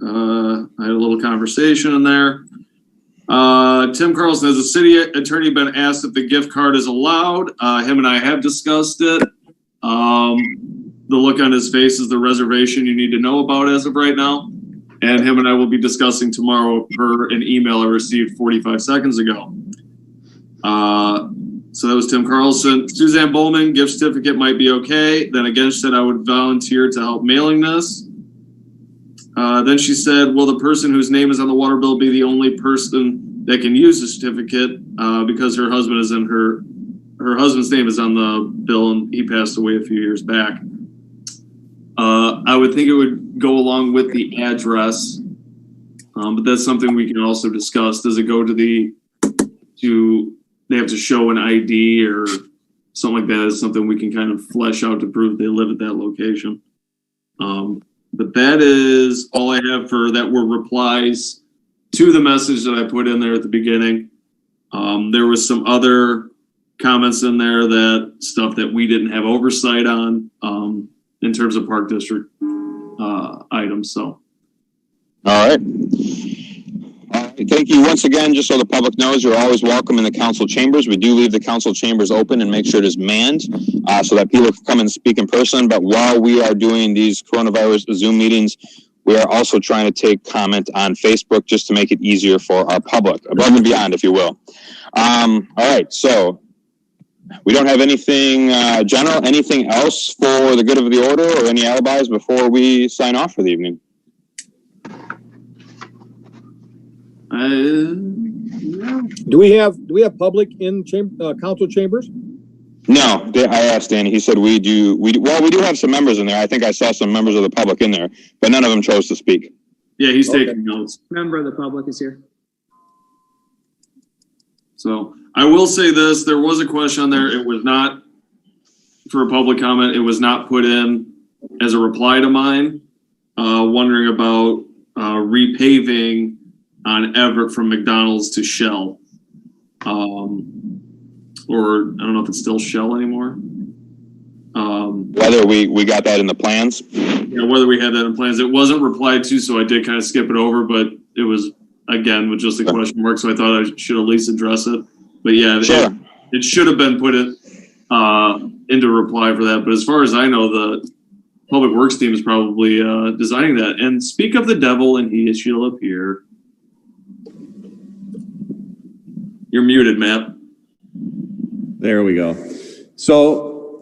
I had a little conversation in there. Tim Carlson, has the city attorney been asked if the gift card is allowed? Him and I have discussed it. The look on his face is the reservation you need to know about as of right now. And him and I will be discussing tomorrow per an email I received 45 seconds ago. So that was Tim Carlson. Suzanne Bowman, gift certificate might be okay. Then again, she said I would volunteer to help mailing this. Then she said, will the person whose name is on the water bill be the only person that can use the certificate because her husband is in her husband's name is on the bill and he passed away a few years back. I would think it would go along with the address, but that's something we can also discuss. Does it go to they have to show an ID or something like that? Is something we can kind of flesh out to prove they live at that location. But that is all I have for that were replies to the message that I put in there at the beginning. There was some other comments in there that stuff that we didn't have oversight on in terms of Park District items. So. All right. Thank you once again. Just so the public knows, you're always welcome in the council chambers. We do leave the council chambers open and make sure it is manned so that people can come and speak in person. But while we are doing these coronavirus Zoom meetings, we are also trying to take comment on Facebook just to make it easier for our public, above and beyond, if you will. All right. So we don't have anything general. Anything else for the good of the order or any alibis before we sign off for the evening? Do we have public in council chambers? No, I asked Danny. He said we do have some members in there. I think I saw some members of the public in there, but none of them chose to speak. Yeah, he's taking notes. Member of the public is here. So I will say this, there was a question on there. It was not for a public comment. It was not put in as a reply to mine, wondering about repaving on Everett from McDonald's to Shell. Or I don't know if it's still Shell anymore. Whether we got that in the plans? Yeah, whether we had that in plans. It wasn't replied to, so I did kind of skip it over, but it was, again, with just a question mark, so I thought I should at least address it. But yeah, sure. It should have been put into reply for that. But as far as I know, the Public Works team is probably designing that. And speak of the devil, and he shall appear. You're muted, Matt. There we go. So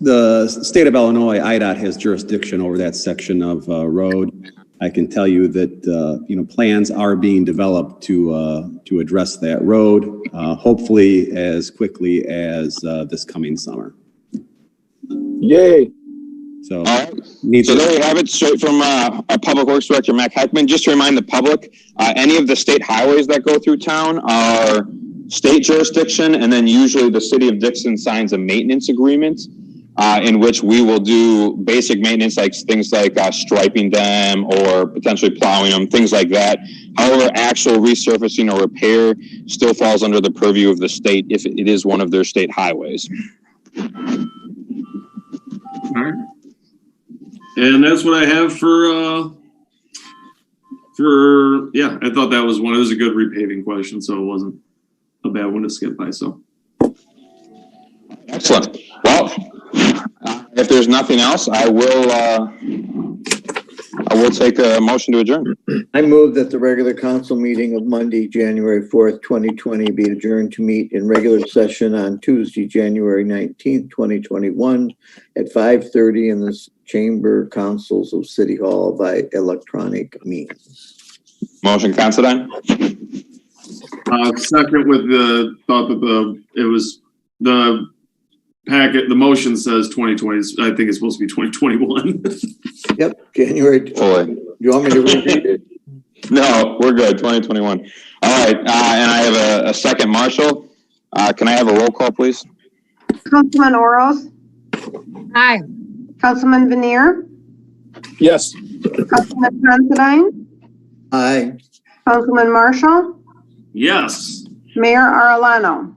the state of Illinois, IDOT, has jurisdiction over that section of road. I can tell you that plans are being developed to address that road, hopefully as quickly as this coming summer. Yay! So, there we have it, straight from our Public Works Director, Mac Heckman. Just to remind the public, any of the state highways that go through town are state jurisdiction, and then usually the city of Dixon signs a maintenance agreement in which we will do basic maintenance, like things like striping them or potentially plowing them, things like that. However, actual resurfacing or repair still falls under the purview of the state if it is one of their state highways. All right. And that's what I have for yeah, I thought that was it was a good repaving question, so it wasn't a bad one to skip by, so. Excellent. Well, if there's nothing else, I will take a motion to adjourn. I move that the regular council meeting of Monday, January 4th, 2020 be adjourned to meet in regular session on Tuesday, January 19th, 2021 at 5:30 in the Chamber Councils of City Hall by electronic means. Motion, Considine? Second with the thought that the packet, the motion says 2020. I think it's supposed to be 2021. Yep, January. Fully. You want me to repeat it? No, we're good. 2021. All right, and I have a second, Marshall. Can I have a roll call, please? Councilman Oros, Aye. Councilman Veneer, Yes. Councilman Considine, Aye. Councilman Marshall, Yes. Mayor Arellano.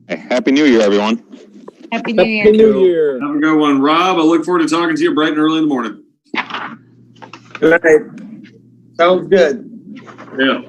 Hey, Happy New Year, everyone. Happy New Year. Happy New Year. Have a good one, Rob. I look forward to talking to you bright and early in the morning. Good night. Sounds good. Yeah.